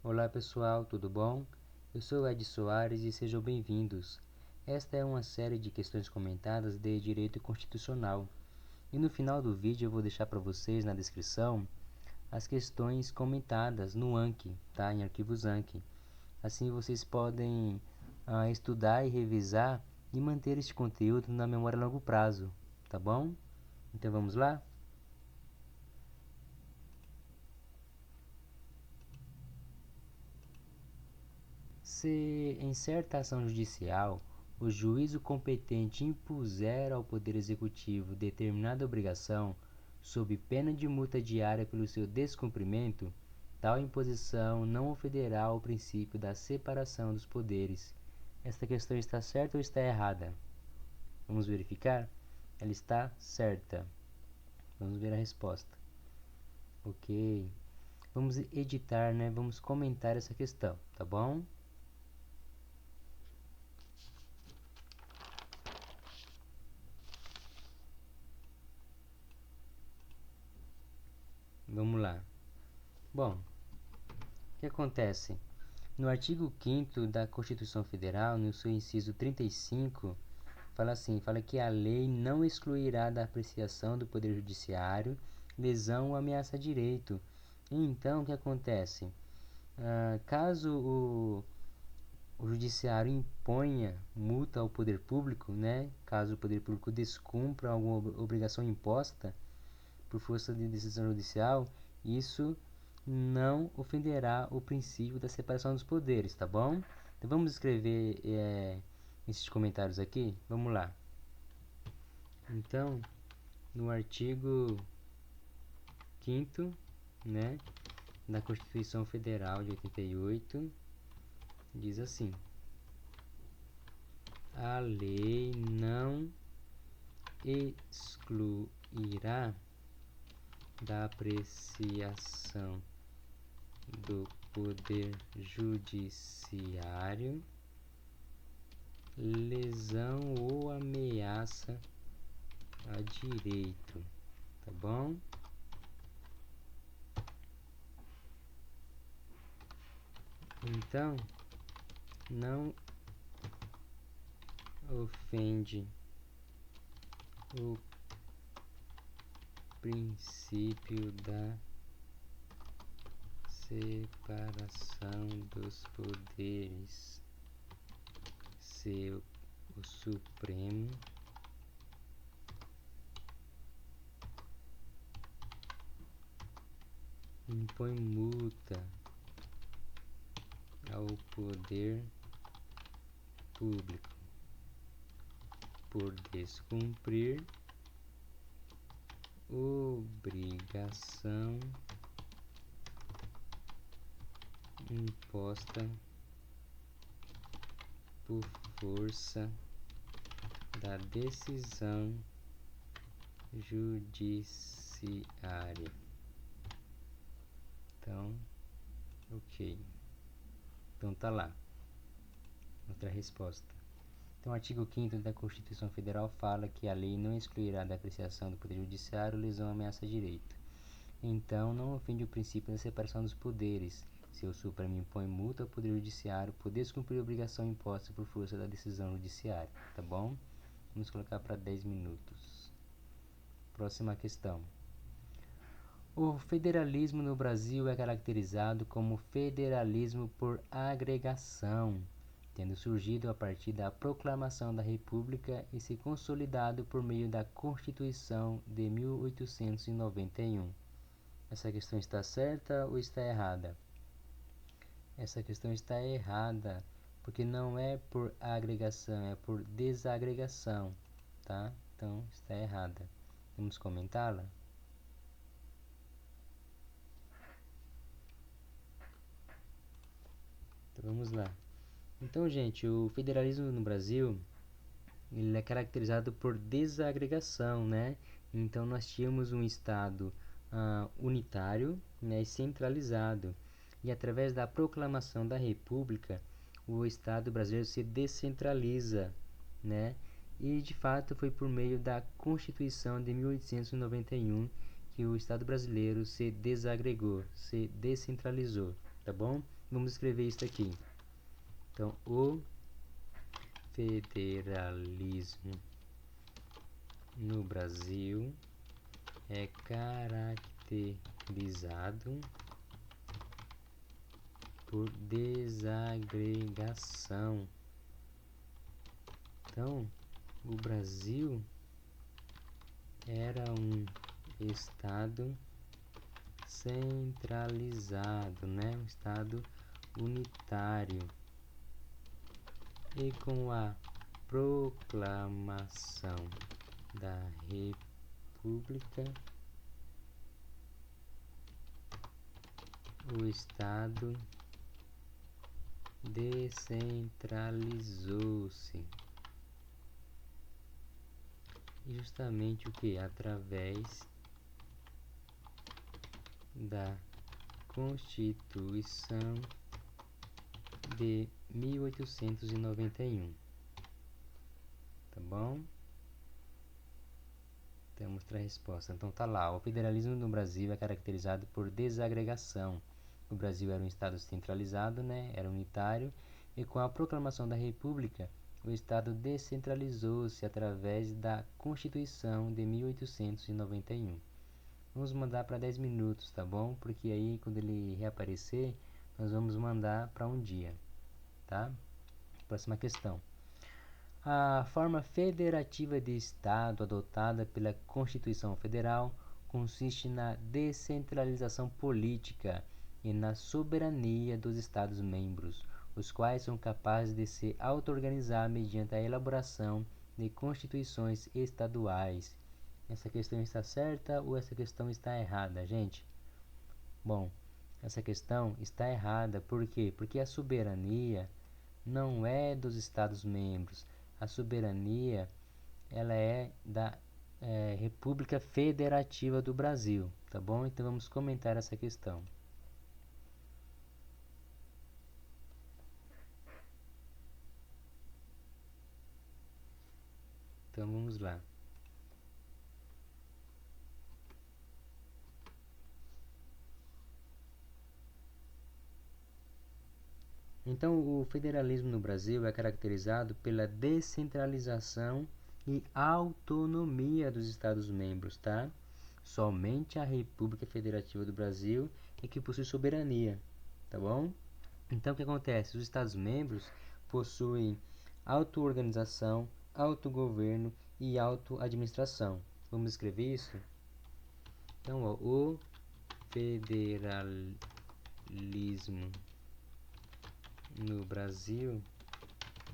Olá pessoal, tudo bom? Eu sou Ed Soares e sejam bem-vindos. Esta é uma série de questões comentadas de direito constitucional. E no final do vídeo eu vou deixar para vocês na descrição as questões comentadas no Anki, tá? Em arquivos Anki. Assim vocês podem estudar e revisar e manter este conteúdo na memória a longo prazo, tá bom? Então vamos lá? Se, em certa ação judicial, o juízo competente impuser ao Poder Executivo determinada obrigação, sob pena de multa diária pelo seu descumprimento, tal imposição não ofenderá ao princípio da separação dos poderes. Esta questão está certa ou está errada? Vamos verificar? Ela está certa. Vamos ver a resposta. Ok. Vamos editar, né? Vamos comentar essa questão, tá bom? Vamos lá. Bom, o que acontece? No artigo 5º da Constituição Federal, no seu inciso 35, fala que a lei não excluirá da apreciação do Poder Judiciário lesão ou ameaça a direito. Então, o que acontece? Caso o Judiciário imponha multa ao Poder Público, né? Caso o Poder Público descumpra alguma obrigação imposta por força de decisão judicial, isso não ofenderá o princípio da separação dos poderes, tá bom? Então vamos escrever esses comentários aqui? Vamos lá. Então, no artigo 5º, né, da Constituição Federal de 88, diz assim: a lei não excluirá da apreciação do Poder Judiciário lesão ou ameaça a direito, tá bom? Então, não ofende o princípio da separação dos poderes se o Supremo impõe multa ao poder público por descumprir obrigação imposta por força da decisão judiciária. Então, ok. Então tá lá. Outra resposta. Então, o artigo 5º da Constituição Federal fala que a lei não excluirá da apreciação do Poder Judiciário lesão ou ameaça a direito. Então, não ofende o princípio da separação dos poderes, se o Supremo impõe multa ao Poder Judiciário por descumprir a obrigação imposta por força da decisão judiciária, tá bom? Vamos colocar para 10 minutos. Próxima questão. O federalismo no Brasil é caracterizado como federalismo por agregação, tendo surgido a partir da proclamação da República e se consolidado por meio da Constituição de 1891. Essa questão está certa ou está errada? Essa questão está errada, porque não é por agregação, é por desagregação, tá? Então está errada. Vamos comentá-la? Então vamos lá. Então, gente, o federalismo no Brasil, ele é caracterizado por desagregação, né? Então nós tínhamos um estado unitário, né, e centralizado. E através da proclamação da República, o Estado brasileiro se descentraliza, né? E de fato foi por meio da Constituição de 1891 que o Estado brasileiro se desagregou, se descentralizou, tá bom? Vamos escrever isso aqui. Então, o federalismo no Brasil é caracterizado por desagregação. Então, o Brasil era um estado centralizado, né? Um estado unitário. E com a proclamação da República, o estado descentralizou-se. E justamente o que? Através da Constituição de 1891. Tá bom? Então, mostrar a resposta. Então, tá lá. O federalismo no Brasil é caracterizado por desagregação. O Brasil era um estado centralizado, né? Era unitário. E com a proclamação da República, o estado descentralizou-se através da Constituição de 1891. Vamos mandar para 10 minutos, tá bom? Porque aí, quando ele reaparecer, nós vamos mandar para um dia, tá? Próxima questão. A forma federativa de Estado adotada pela Constituição Federal consiste na descentralização política e na soberania dos Estados-membros, os quais são capazes de se auto-organizar mediante a elaboração de constituições estaduais. Essa questão está certa ou essa questão está errada, gente? Bom, essa questão está errada. Por quê? Porque a soberania não é dos Estados-membros. A soberania ela é da República Federativa do Brasil, tá bom? Então vamos comentar essa questão. Então vamos lá. Então o federalismo no Brasil é caracterizado pela descentralização e autonomia dos Estados-membros, tá? Somente a República Federativa do Brasil é que possui soberania, tá bom? Então o que acontece? Os Estados-membros possuem auto-organização, autogoverno e auto-administração. Vamos escrever isso? Então, ó, o federalismo no Brasil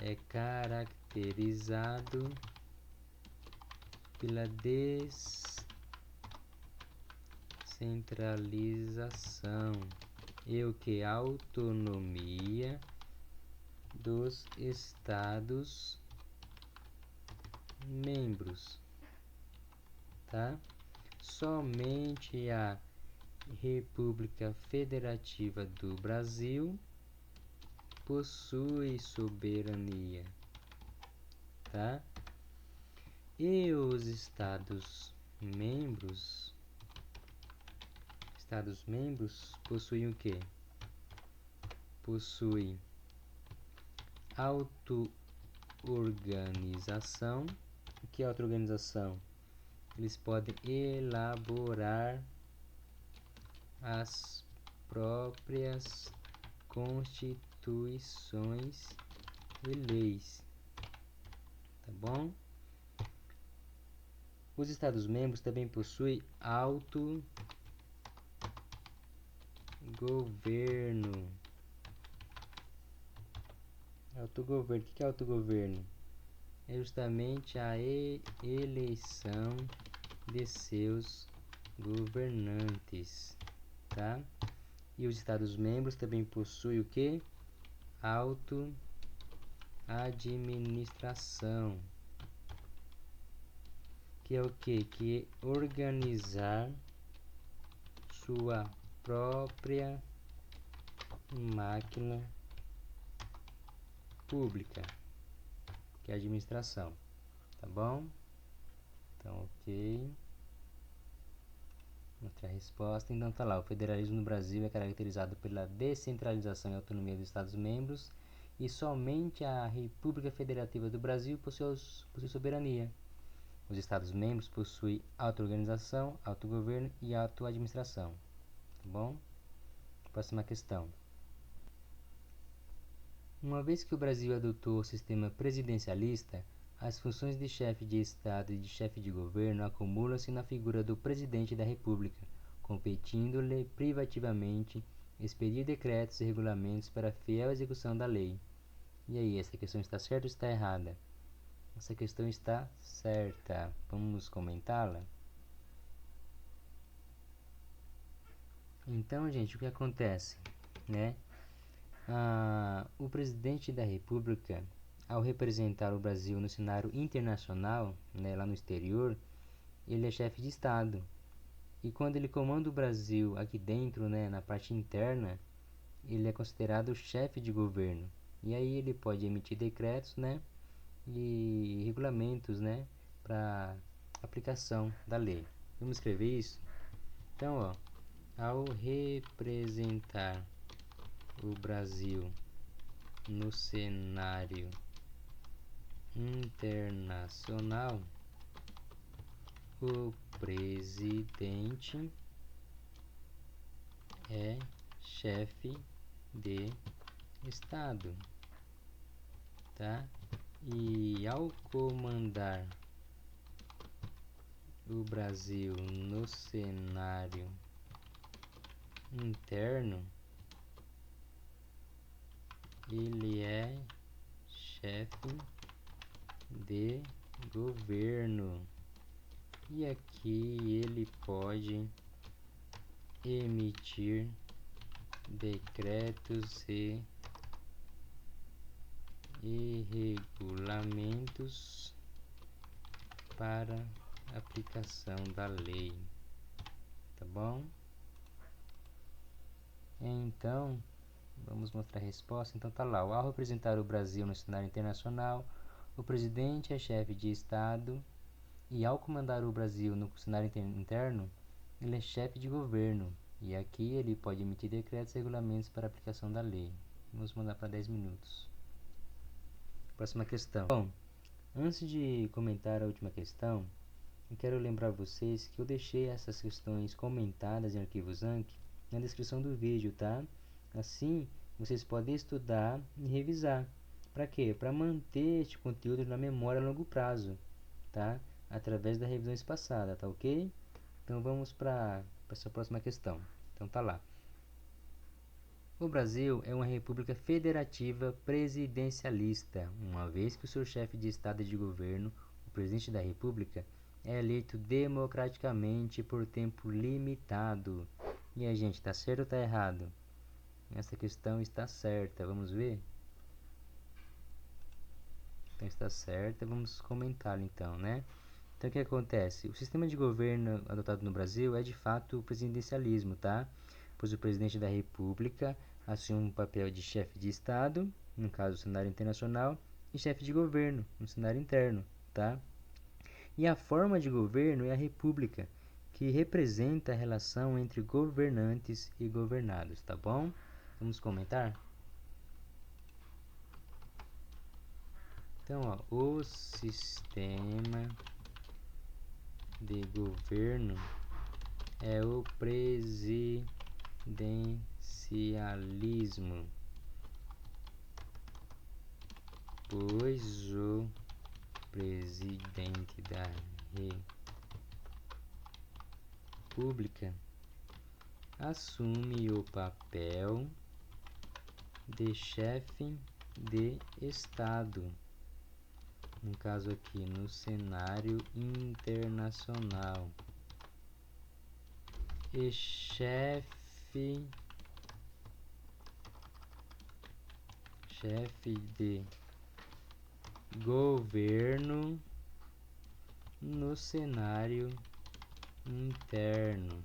é caracterizado pela descentralização e o que? Autonomia dos Estados membros, tá? Somente a República Federativa do Brasil possui soberania, tá? E os Estados membros possuem o quê? Possuem auto-organização. O que é auto-organização? Eles podem elaborar as próprias constituições e leis, tá bom? Os Estados-membros também possuem autogoverno. Autogoverno. O que é autogoverno? É justamente a eleição de seus governantes, tá? E os Estados-membros também possuem o que? Auto-administração, que é o que? Que é organizar sua própria máquina pública, que é a administração, tá bom? Então, ok. Outra resposta. Então tá lá, o federalismo no Brasil é caracterizado pela descentralização e autonomia dos Estados-membros e somente a República Federativa do Brasil possui soberania. Os Estados-membros possuem auto-organização, autogoverno e auto-administração. Tá bom? Próxima questão. Uma vez que o Brasil adotou o sistema presidencialista, as funções de chefe de Estado e de chefe de governo acumulam-se na figura do presidente da República, competindo-lhe privativamente expedir decretos e regulamentos para a fiel execução da lei. E aí, essa questão está certa ou está errada? Essa questão está certa. Vamos comentá-la? Então, gente, o que acontece, né? O presidente da República, ao representar o Brasil no cenário internacional, né, lá no exterior, ele é chefe de Estado. E quando ele comanda o Brasil aqui dentro, né, na parte interna, ele é considerado chefe de governo. E aí ele pode emitir decretos, né, e regulamentos, né, para aplicação da lei. Vamos escrever isso? Então, ó, ao representar o Brasil no cenário internacional, o presidente é chefe de Estado, tá? E ao comandar o Brasil no cenário interno, ele é chefe de governo. E aqui ele pode emitir decretos e regulamentos para aplicação da lei, tá bom? Então, vamos mostrar a resposta. Então tá lá, ao representar o Brasil no cenário internacional, o presidente é chefe de Estado e ao comandar o Brasil no cenário interno, ele é chefe de governo. E aqui ele pode emitir decretos e regulamentos para aplicação da lei. Vamos mandar para 10 minutos. Próxima questão. Bom, antes de comentar a última questão, eu quero lembrar vocês que eu deixei essas questões comentadas em arquivos Anki na descrição do vídeo, tá? Assim, vocês podem estudar e revisar. Para quê? Para manter este conteúdo na memória a longo prazo, tá? Através da revisão espaçada, tá ok? Então vamos para essa próxima questão. Então tá lá. O Brasil é uma república federativa presidencialista, uma vez que o seu chefe de Estado e de governo, o presidente da República, é eleito democraticamente por tempo limitado. E aí, gente, tá certo ou tá errado? Essa questão está certa, vamos ver? Então está certa, vamos comentá-la então, né? Então o que acontece? O sistema de governo adotado no Brasil é de fato o presidencialismo, tá? Pois o presidente da República assume um papel de chefe de Estado, no caso do cenário internacional, e chefe de governo, no cenário interno, tá? E a forma de governo é a República, que representa a relação entre governantes e governados, tá bom? Vamos comentar? Então, ó, o sistema de governo é o presidencialismo, pois o presidente da República assume o papel de chefe de Estado, no caso aqui no cenário internacional, e chefe de governo no cenário interno,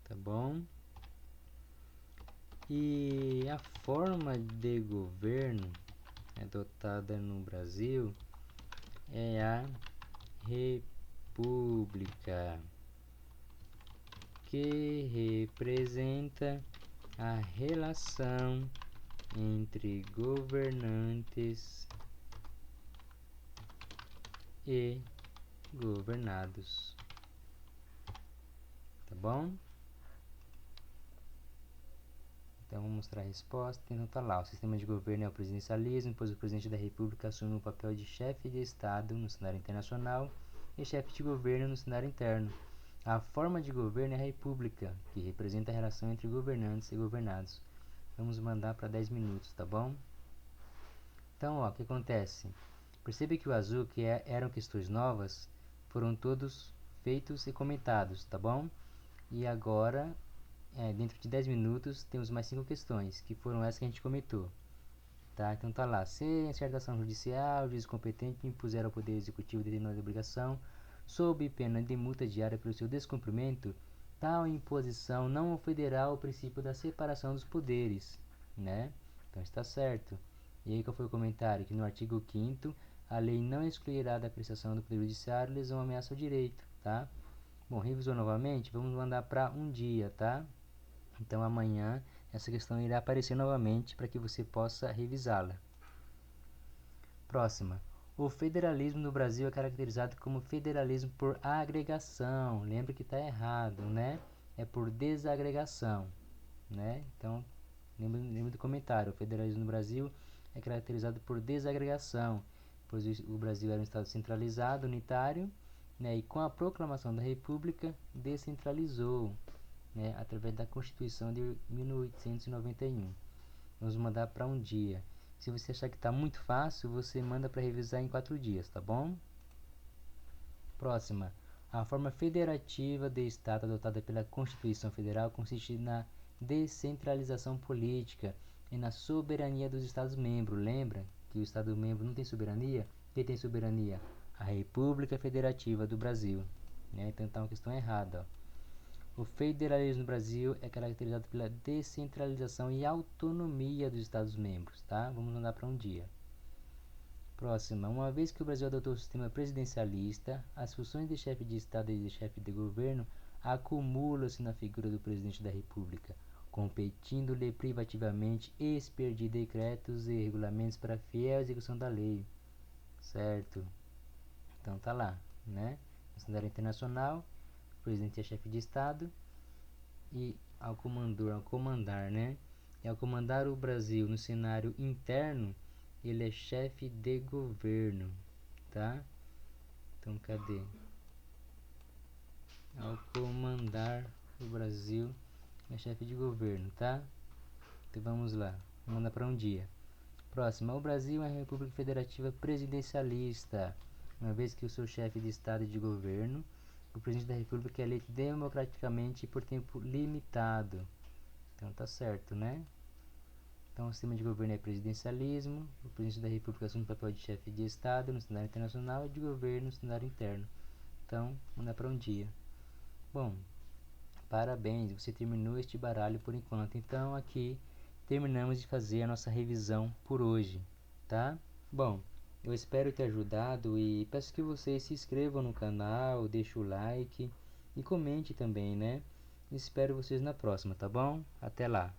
tá bom? E a forma de governo adotada no Brasil é a república que representa a relação entre governantes e governados. Tá bom? Então, vou mostrar a resposta. Então, tá lá. O sistema de governo é o presidencialismo, pois o presidente da República assume o papel de chefe de Estado no cenário internacional e chefe de governo no cenário interno. A forma de governo é a república, que representa a relação entre governantes e governados. Vamos mandar para 10 minutos, tá bom? Então, ó, o que acontece? Percebe que o azul, que eram questões novas, foram todos feitos e comentados, tá bom? E agora, dentro de 10 minutos, temos mais 5 questões, que foram essas que a gente comentou. Tá? Então tá lá. Se em certa ação judicial, o juiz competente impuser ao Poder Executivo determinada obrigação, sob pena de multa diária pelo seu descumprimento, tal imposição não ofenderá o princípio da separação dos poderes, né? Então está certo. E aí qual foi o comentário? Que no artigo 5º, a lei não excluirá da apreciação do Poder Judiciário lesão ou ameaça ao direito, tá? Bom, revisou novamente, vamos mandar para um dia, tá? Então amanhã essa questão irá aparecer novamente para que você possa revisá-la. Próxima. O federalismo no Brasil é caracterizado como federalismo por agregação. Lembra que está errado, né? É por desagregação, né? Então, lembra do comentário. O federalismo no Brasil é caracterizado por desagregação, pois o Brasil era um estado centralizado, unitário, né? E com a proclamação da República, descentralizou, né? Através da Constituição de 1891. Vamos mandar para um dia. Se você achar que está muito fácil, você manda para revisar em 4 dias, tá bom? Próxima. A forma federativa de Estado adotada pela Constituição Federal consiste na descentralização política e na soberania dos Estados-membros. Lembra que o Estado-membro não tem soberania? Quem tem soberania? A República Federativa do Brasil. Né? Então está uma questão errada. Ó. O federalismo no Brasil é caracterizado pela descentralização e autonomia dos Estados-membros, tá? Vamos andar para um dia. Próxima. Uma vez que o Brasil adotou o sistema presidencialista, as funções de chefe de Estado e de chefe de governo acumulam-se na figura do presidente da República, competindo-lhe privativamente e expedir decretos e regulamentos para a fiel execução da lei. Certo? Então tá lá, né? No cenário internacional, o presidente é chefe de Estado e ao comandar, né? E ao comandar o Brasil no cenário interno, ele é chefe de governo, tá? Então cadê? Ao comandar o Brasil, é chefe de governo, tá? Então vamos lá, manda para um dia. Próximo, o Brasil é uma república federativa presidencialista, uma vez que o seu chefe de Estado e de governo, o presidente da República, é eleito democraticamente por tempo limitado. Então tá certo, né? Então o sistema de governo é presidencialismo, o presidente da República assume o papel de chefe de Estado no cenário internacional e de governo no cenário interno. Então, manda para um dia. Bom, parabéns, você terminou este baralho por enquanto. Então aqui terminamos de fazer a nossa revisão por hoje, tá? Bom, eu espero ter ajudado e peço que vocês se inscrevam no canal, deixem o like e comente também, né? Espero vocês na próxima, tá bom? Até lá!